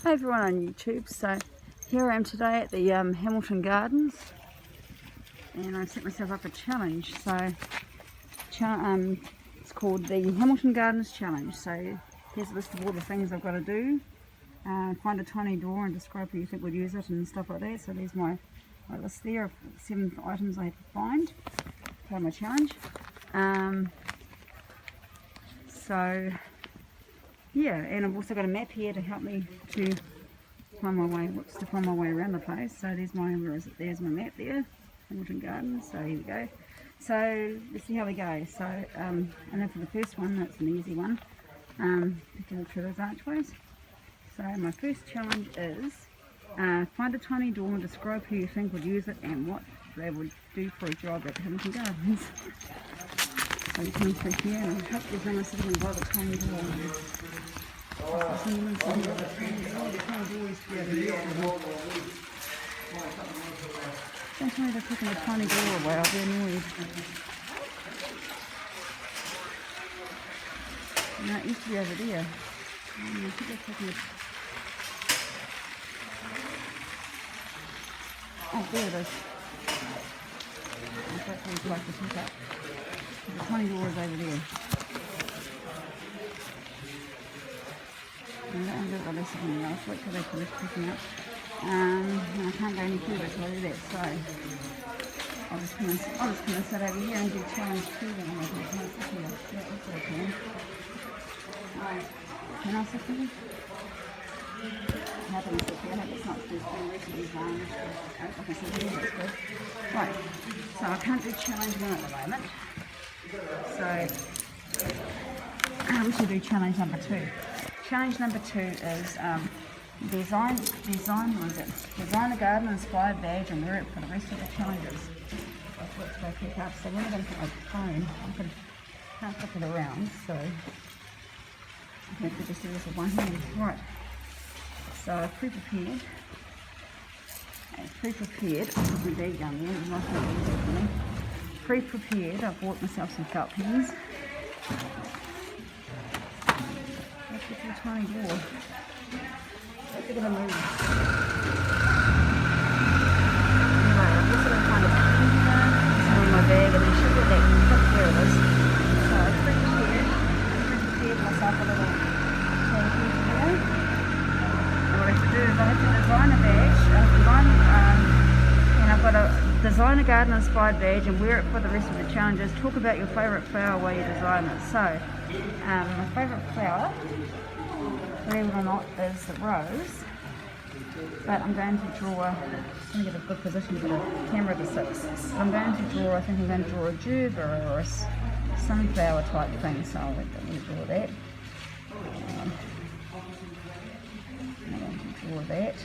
Hi everyone on YouTube. So here I am today at the Hamilton Gardens, and I set myself up a challenge. So it's called the Hamilton Gardens Challenge. So here's a list of all the things I've got to do. Find a tiny door and describe who you think would use it and stuff like that. So there's my list there of 7 items I have to find. Part of my challenge. Yeah, and I've also got a map here to help me to find my way around the place. So there's my map there, Hamilton Gardens. So here we go. So let's see how we go. So and then for the first one, that's an easy one. To walk through those archways. So my first challenge is find a tiny door and describe who you think would use it and what they would do for a job at Hamilton Gardens. So you come through here, and I hope there's no one sitting by the tiny door. Don't tell me they're taking the tiny door away, I'll be annoyed. No, it used to be over there. I think they're taking it. Oh, there it is. That's really close to pick up. The tiny door is over there. I don't know what else is in there. I'll wait till they finish picking up. And I can't go any further, so I'll do that. So I'll just come and sit over here and do challenge 2 then. I can't sit here. That looks like I can. Can I sit here? I haven't sit here. I hope it's not too full. I can sit here, that's good. Right, so I can't do challenge 1 at the moment. So we should do challenge number 2. Challenge number 2 is design a garden inspired badge and wear it for the rest of the challenges. That's what I pick up. So when I'm going to put my phone, I can't flip it around, so I have to just do this with one hand. Right. So I've pre-prepared. I'll put my bag down there. It's nice and easy for me. Pre-prepared. I've bought myself some felt pens. Let's get to the tiny door. Let's get a move. Anyway, I'm just going to find a pen here. It's in my bag, and I should get that clip. There it is. So I pre-prepared myself a little tag here. And what I have to do is I have to design a badge. And I've got to design a garden inspired badge and wear it for the rest of the challenges. Talk about your favourite flower while you design it. So, my favourite flower, believe it or not, is the rose. But I'm going to draw, let me get a good position for the camera to sit. So I'm going to draw, I think I'm going to draw a gerber or a sunflower type thing. So I'll let me draw that. I'm going to draw that.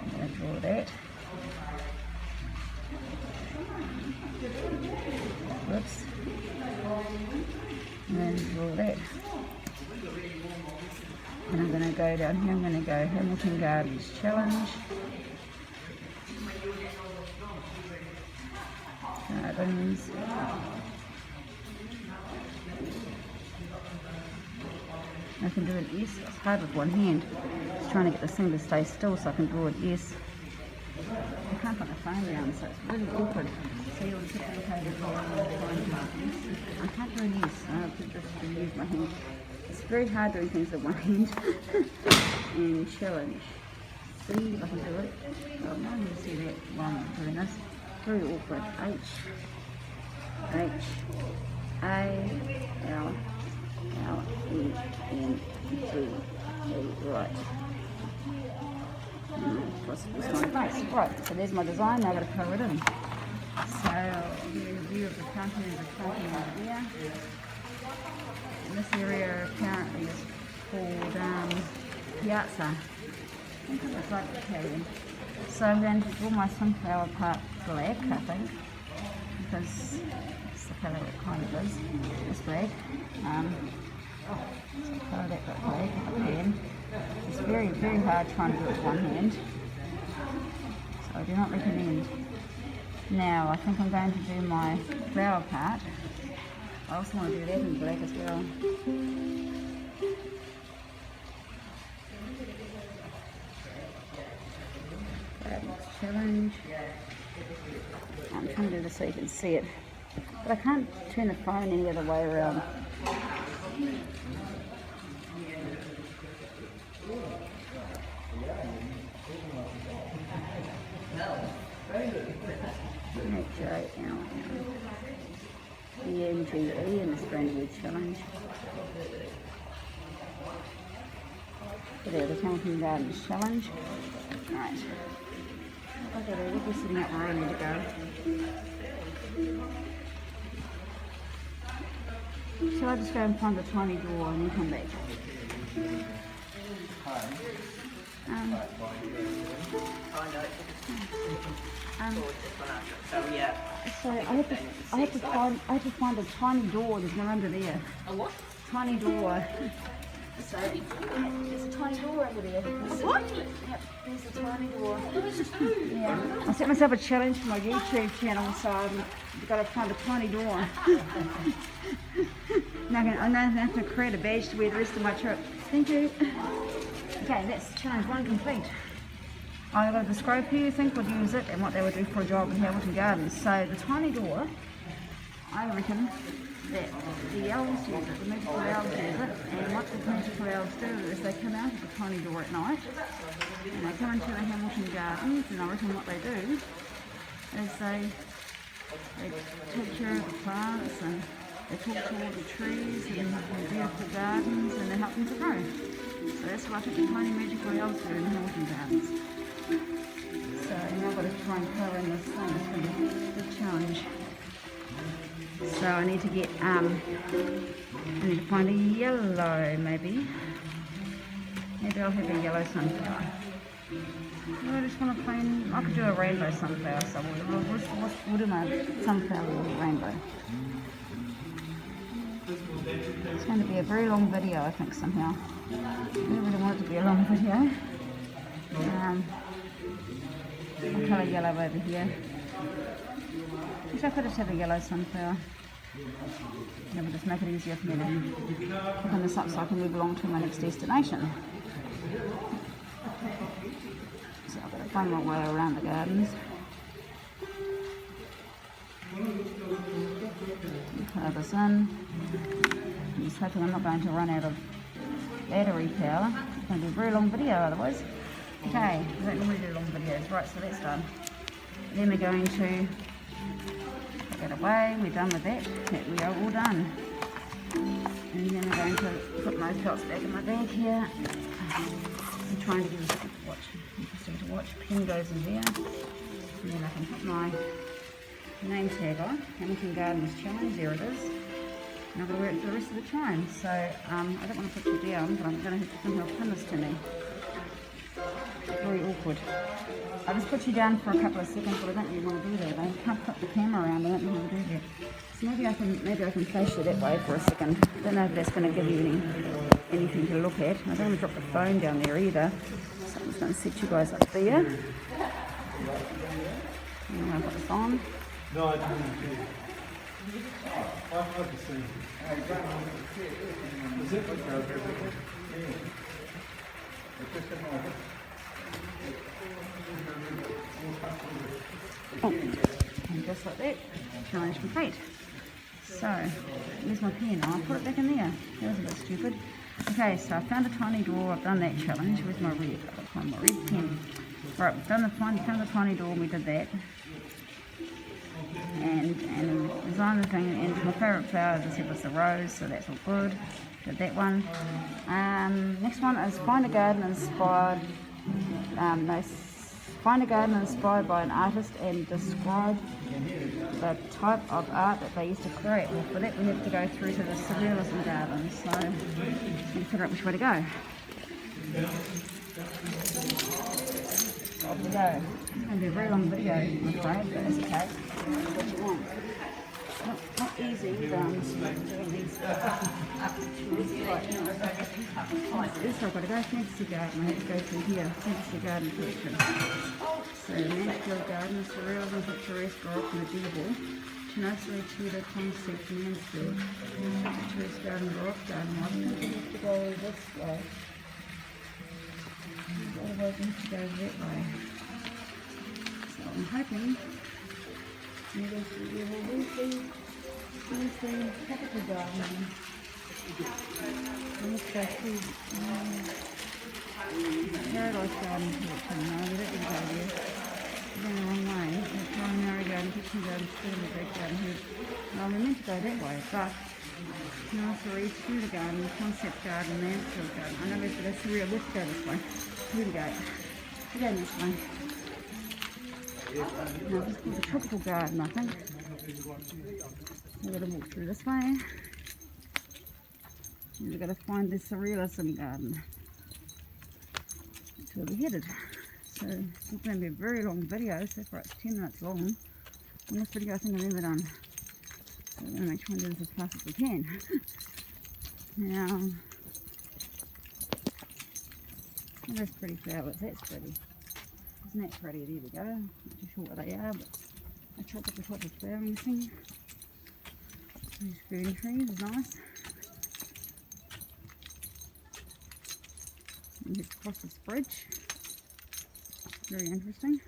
I'm going to draw that. Whoops. And then draw that. And I'm going to go down here, I'm going to go Hamilton Gardens Challenge. Gardens. I can do an S, it's hard with one hand. Just trying to get this thing to stay still so I can draw an S. I can't put the phone down, so it's really awkward. So you'll just have to look over I can't do an S, I have to just use my hand. It's very hard doing things with one hand. And challenge. See if I can do it. Oh, no, you see that while I'm doing this. Very awkward. H, A, L, E, N, G, A, right. Right, so there's my design, now I've got to colour it in. So I'll give you a view of the fountain and the fountain over there. And this area apparently is called Piazza. I think it looks like Italian. So I'm going to draw my sunflower part black, I think, because that's the colour it kind of is. It's black. So colour that got black with a pen. It's very, very hard trying to do it with one hand. So I do not recommend. Now I think I'm going to do my flower part. I also want to do that in black as well. challenge. I'm trying to do this so you can see it, but I can't turn the phone any other way around. H-A-L-L-E-N-G-E in the Strange Word Challenge. So there, the Hamilton Gardens Challenge. Right. Okay, we're just sitting up where I need to go. Shall I just go and find the tiny door and then come back? So I have to find a tiny door. There's no under there. A what? Tiny door. So there's a tiny door over there. What? Yep, there's a tiny door. Yeah. I set myself a challenge for my YouTube channel, so I've got to find a tiny door. Now I'm going to have to create a badge to wear the rest of my trip. Thank you. Okay, that's challenge 1 complete. I'm going to describe who you think would use it and what they would do for a job in Hamilton Gardens. So the tiny door, I reckon that the elves use it, the magical elves use it, and what the magical elves do is they come out of the tiny door at night and they come into the Hamilton Gardens, and I reckon what they do is they take care of the plants and they talk to all the trees and the beautiful gardens and they help them to grow. So that's what I think the tiny magical elves do in the Hamilton Gardens. So now I've got to try and colour in this thing. It's going to be a big challenge. So I need to get, I need to find a yellow maybe. Maybe I'll have a yellow sunflower. I just want to find, I could do a rainbow sunflower somewhere. We'll do my sunflower rainbow. It's going to be a very long video, I think, somehow. I don't really want it to be a long video. I'll colour yellow over here. Wish I could just have a yellow sunflower. That would just make it easier for me to open this up so I can move along to my next destination. So I've got to find my way around the gardens. Colour this in. I'm just hoping I'm not going to run out of battery power. It's going to be a very long video otherwise. Okay, I don't normally do long videos. Right, so that's done. Then we're going to put that away. We're done with that. We are all done. And then I'm going to put my belts back in my bag here. I'm trying to give this a watch. Interesting to watch. Pen goes in there. And then I can put my name tag on. Hamilton Gardens Challenge. There it is. And I'm going to wear it for the rest of the time. So I don't want to put you down, but I'm going to have to somehow pin this to me. Very awkward. I'll just put you down for a couple of seconds, but I don't really want to do that. I can't put the camera around, I don't know how to do that. So maybe I can face you that way for a second. I don't know if that's going to give you anything to look at. I don't want to drop the phone down there either. So I'm just going to set you guys up there. And I'll put this on. No, I didn't. I've got to see. Is it? Oh, and just like that, challenge complete. So, there's my pen. I'll put it back in there. That was a bit stupid. Okay, so I found a tiny door. I've done that challenge. Where's my red? I've got to find my red pen. Right, we've found the tiny door and we did that. And designed the thing, and my favourite flower, as I said, was the rose, so that's all good. Did that one. Next one is find a garden inspired. Find a garden inspired by an artist and describe the type of art that they used to create. Well, for that we have to go through to the Surrealism Garden, so we'll figure out which way to go. Off we go. It's going to be a very long video, I'm afraid, but that's okay. What you want. Not easy doing these. This I've got to go Fantasy Garden. I have to go through here. Fantasy Garden collection. So Untitled Garden, Surrealism, Picturesque, Baroque, Medieval. Tenacity, Tudor, Concept, Mansfield. Picturesque Garden, Baroque Garden. I think we have to go this way. Otherwise we have to go that way. I'm hoping maybe there will be tropical garden. And let's go through Paradise Garden collection. No, we don't need to go there. We're going the wrong way. We're primary garden, kitchen garden, student bed garden here. No, we meant to go that way, but nursery, student garden, concept garden, Mansfield garden. I know we've got a surreal. Let's go this way. Here we go. We're going this way. No, this is called the tropical garden, I think. We're going to walk through this way. And we've got to find the Surrealism Garden. That's where we're headed. So it's not going to be a very long video, so far it's 10 minutes long. And this video I think I've ever done. So we're going to make sure we do this as fast as we can. Now, those pretty flowers, that's pretty. Isn't that pretty? There we go. Not too sure what they are, but a tropical type of flowering thing. These fern trees is nice. And just across this bridge. Very interesting.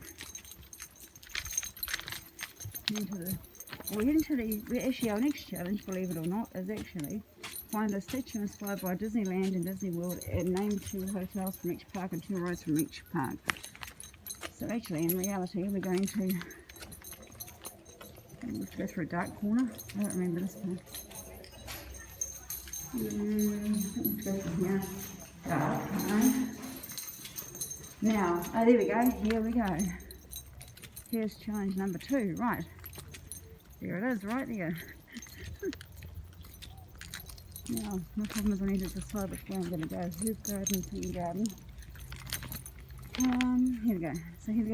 We're actually our next challenge, believe it or not, is actually find a statue inspired by Disneyland and Disney World and name 2 hotels from each park and 2 roads from each park. So actually, in reality, we're going to let's go through a dark corner. I don't remember this one. Let's go from here. Dark. Now, oh, there we go. Here we go. Here's challenge number 2. Right. There it is, right there. Now, my problem is I need to decide which way I'm going to go. Herb garden, tea garden. Here we go. So here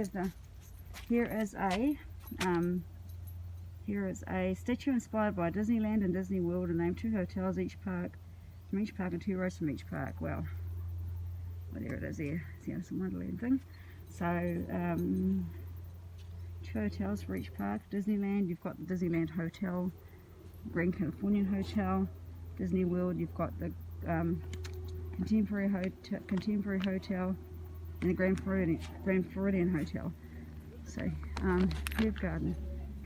is a statue inspired by Disneyland and Disney World and name 2 hotels from each park and 2 roads from each park. Well, there it is there. See, it's a Wonderland thing. So, 2 hotels for each park. Disneyland, you've got the Disneyland Hotel, Grand Californian Hotel. Disney World, you've got the Contemporary Hotel and the Grand Floridian Hotel. So, herb garden,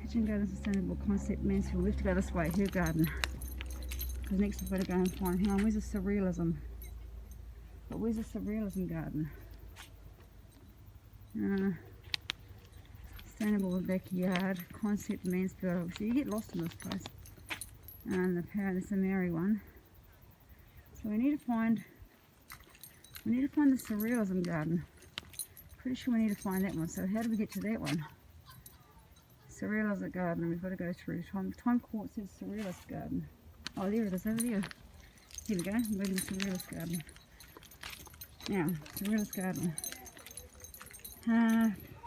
kitchen garden, sustainable concept, Mansfield. We have to go this way, herb garden. Because next we've got to go and find, hang on, where's the surrealism? But where's the Surrealism Garden? Sustainable backyard, concept, Mansfield. So you get lost in this place. And the Samari one. So we need to find the Surrealism Garden. Pretty sure we need to find that one. So how do we get to that one? Surrealism Garden. We've got to go through. Time court says Surrealist Garden. Oh, there it is over there. Here we go. We're in the Surrealist Garden. Now, Surrealist Garden.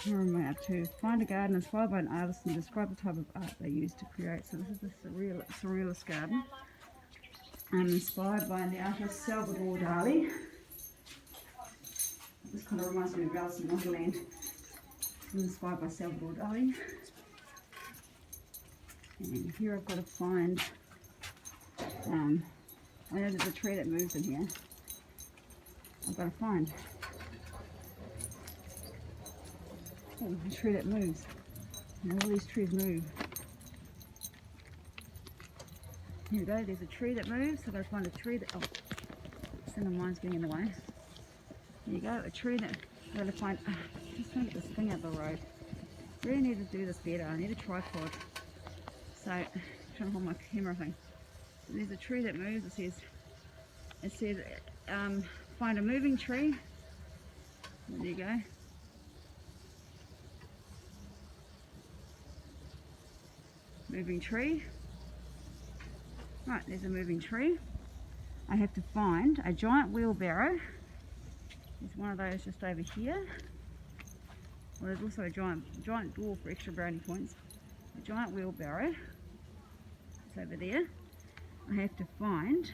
Where am I up to? Find a garden inspired by an artist and describe the type of art they use to create. So this is the Surrealist Garden. Inspired by the artist Salvador Dali. This kind of reminds me of Alice in Wonderland. It's inspired by Salvador Dali. And here I've got to find, I know there's a tree that moves in here. I've got to find. Oh, a tree that moves. Now all these trees move. Here we go, there's a tree that moves, so I've got to find a tree that, oh, some of mine's getting in the way. There you go, a tree that, I've got to find, just trying to get this thing out the road. Really need to do this better, I need a tripod. So, I'm trying to hold my camera thing. So there's a tree that moves, it says, find a moving tree. There you go. Moving tree. Right, there's a moving tree. I have to find a giant wheelbarrow. There's one of those just over here. Well, there's also a giant door for extra brownie points. A giant wheelbarrow. It's over there. I have to find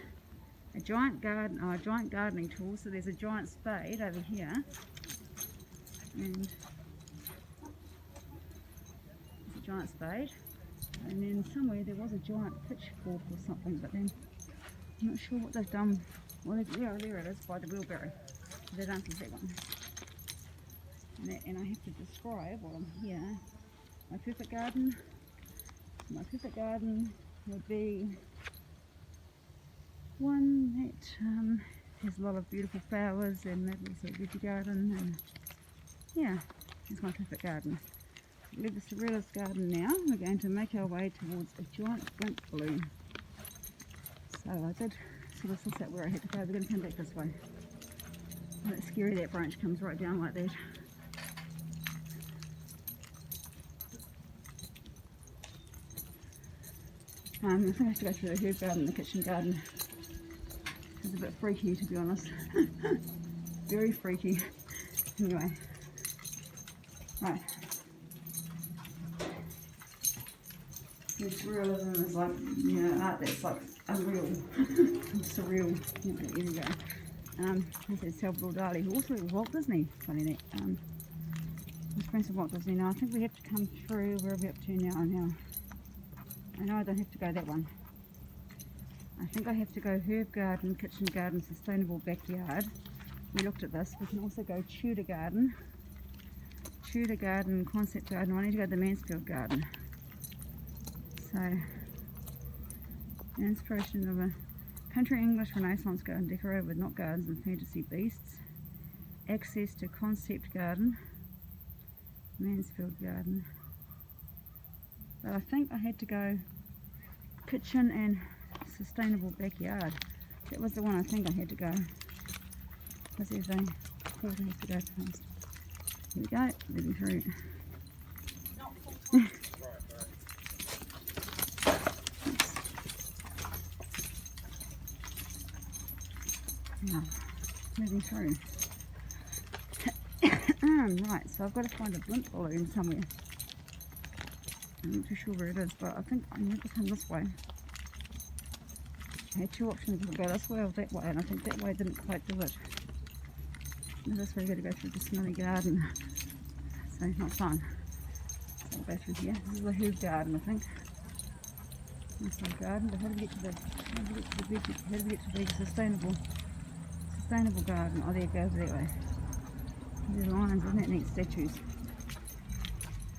a giant gardening tool. So there's a giant spade over here. And there's a giant spade. And then somewhere there was a giant pitchfork or something, but then I'm not sure what they've done. Well, yeah, there it is, by the wheelbarrow. So that answers that one. and I have to describe while I'm here. My perfect garden. My perfect garden would be one that has a lot of beautiful flowers, and maybe it's a veggie garden, and yeah, it's my perfect garden. Leave the Surrealist Garden now. We're going to make our way towards a giant blimp balloon. So I did sort of suss out where I had to go. We're going to come back this way. It's scary, that branch comes right down like that. I think I have to go through the herb garden, the kitchen garden. It's a bit freaky, to be honest. Very freaky. Anyway. Right. Surrealism is like, you know, art that's like unreal, surreal. Here we go. This is Salvador Dali, who also was Walt Disney. Funny that. His friends of Walt Disney. Now I think we have to come through. Where are we up to now? I know I don't have to go that one. I think I have to go herb garden, kitchen garden, sustainable backyard. We looked at this. We can also go Tudor garden, concept garden. I need to go to the Mansfield garden. So, the inspiration of a country English Renaissance garden decorated with knot gardens and fantasy beasts. Access to concept garden, Mansfield garden. But I think I had to go kitchen and sustainable backyard. That was the one I think I had to go. Because there's a quarter I have to go past. Here we go, moving through. Now, moving through. Right, so I've got to find a blimp balloon somewhere. I'm not too sure where it is, but I think I need to come this way. I had two options, to go this way or that way, and I think that way didn't quite do it. Now this way you got to go through the smelly garden, so not fun. So I'll go through here. This is the herb garden, I think. Nice little garden, but how do we get to the sustainable garden? Oh, there it goes that way. There's lions, isn't that neat? Statues.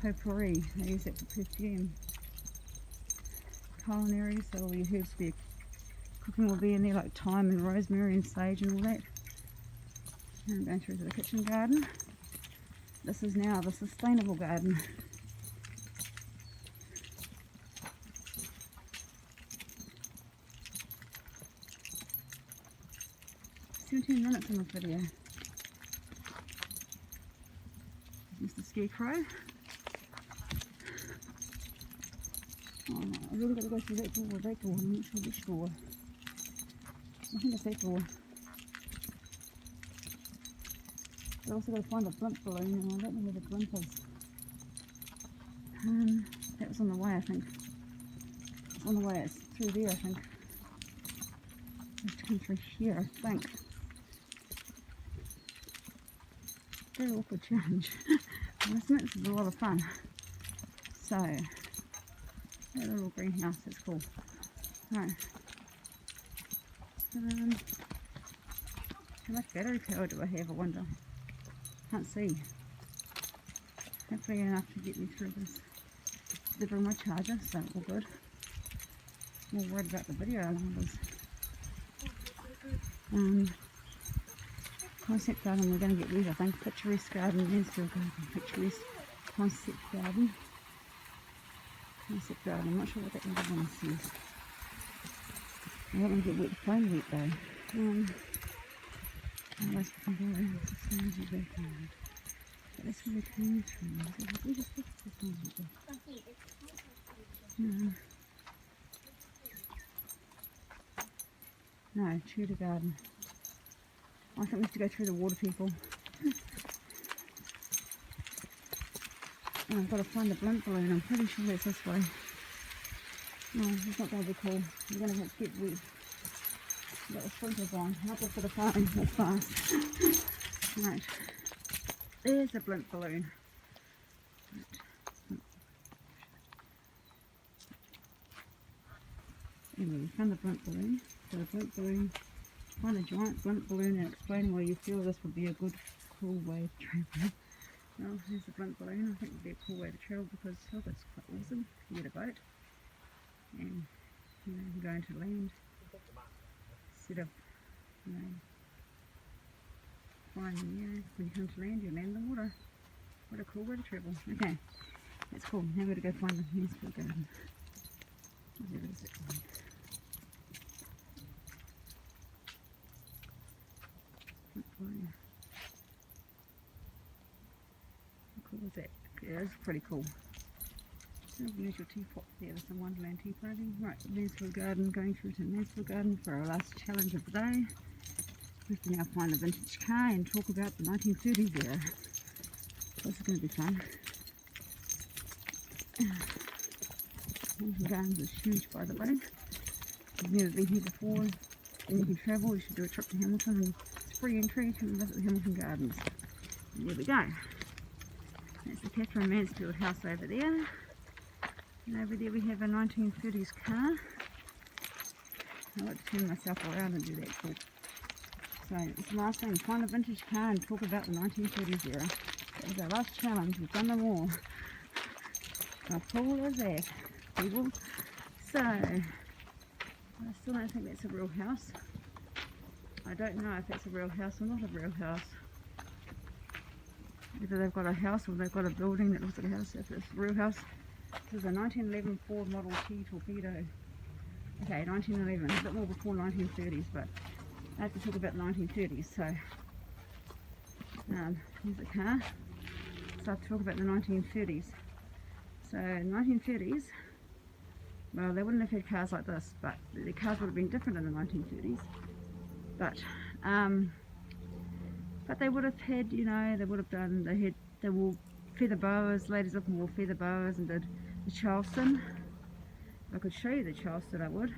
Potpourri, they use that for perfume. Culinary, so all your herbs for your cooking will be in there, like thyme and rosemary and sage and all that. And I'm going through to the kitchen garden. This is now the sustainable garden. "17 minutes in this video." Mr. Scarecrow. Oh no, I really got to go through that door. I'm not sure which door. I think it's that door. I've also got to find a blimp balloon, and I don't know where the blimp is. That was on the way, I think. It's on the way, it's through there, I think. I have to come through here, I think. Very awkward challenge. This is a lot of fun. So, that little greenhouse, that's cool. Right. How much battery power do I have, I wonder? Can't see. Hopefully enough to get me through this. Did bring my charger, so all good. More worried about the video numbers. Concept garden, we're going to get wet, I think. Picturesque garden, Mansfield garden, picturesque concept garden. Concept garden, I'm not sure what that other one says. I don't want to get wet, plain wet though. Unless we can go around the sustainable backyard. But that's where we came from. We just looked at sustainable. No, Tudor garden. I think we have to go through the water people. And I've got to find the blimp balloon. I'm pretty sure that's this way. No, it's not going to be cool. We're going to have to get wet. We've got the sprinklers on. Help us for the phone. That's fast. Right. There's the blimp balloon. Anyway, we found the blimp balloon. So the blimp balloon. Find a giant blimp balloon and explain why you feel this would be a good, cool way of travelling. Well, there's the blimp balloon. I think it'd be a cool way to travel because look, it's quite awesome. You get a boat and you know, you go into land instead of, you know, flying in the air. When you come to land, you land in the water. What a cool way to travel. Okay, that's cool. Now we're going to go find the Untitled Garden. There it is. How cool is that? Yeah, it's pretty cool. There's your teapot there, there's some Wonderland tea planting. Right, Untitled Garden, going through to Untitled Garden for our last challenge of the day. We have to now find a vintage car and talk about the 1930s era. This is going to be fun. Untitled Gardens is huge, by the way. If you've never been here before and you can travel, you should do a trip to Hamilton, and it's free entry to visit the Hamilton Gardens. And there we go. That's the Catherine Mansfield house over there. And over there we have a 1930s car. I like to turn myself around and do that talk. So it's the last thing, find a vintage car and talk about the 1930s era. That was our last challenge, we've done them all. How cool is that, people? So, I still don't think that's a real house. I don't know if that's a real house or not a real house. Either they've got a house or they've got a building that looks like a house. If it's a real house, this is a 1911 Ford Model T Torpedo. Okay, 1911, a bit more before 1930s, but I have to talk about the 1930s, so here's the car. So I have to talk about the 1930s. So 1930s, well, they wouldn't have had cars like this, but the cars would have been different in the 1930s. But they would have had, you know, they wore feather boas, ladies often wore feather boas and did the Charleston. If I could show you the Charleston, I would.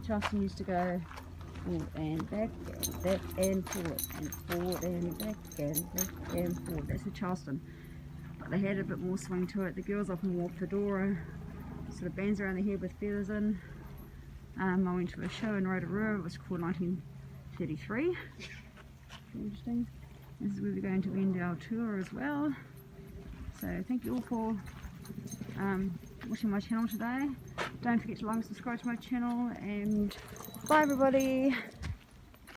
Charleston used to go forward and back and forward and forward and back and forward. That's the Charleston. But they had a bit more swing to it. The girls often wore fedora, sort of bands around their head with feathers in. I went to a show in Rotorua. It was called 1933. Interesting. This is where we're going to end our tour as well. So thank you all for watching my channel today. Don't forget to like and subscribe to my channel, and bye everybody.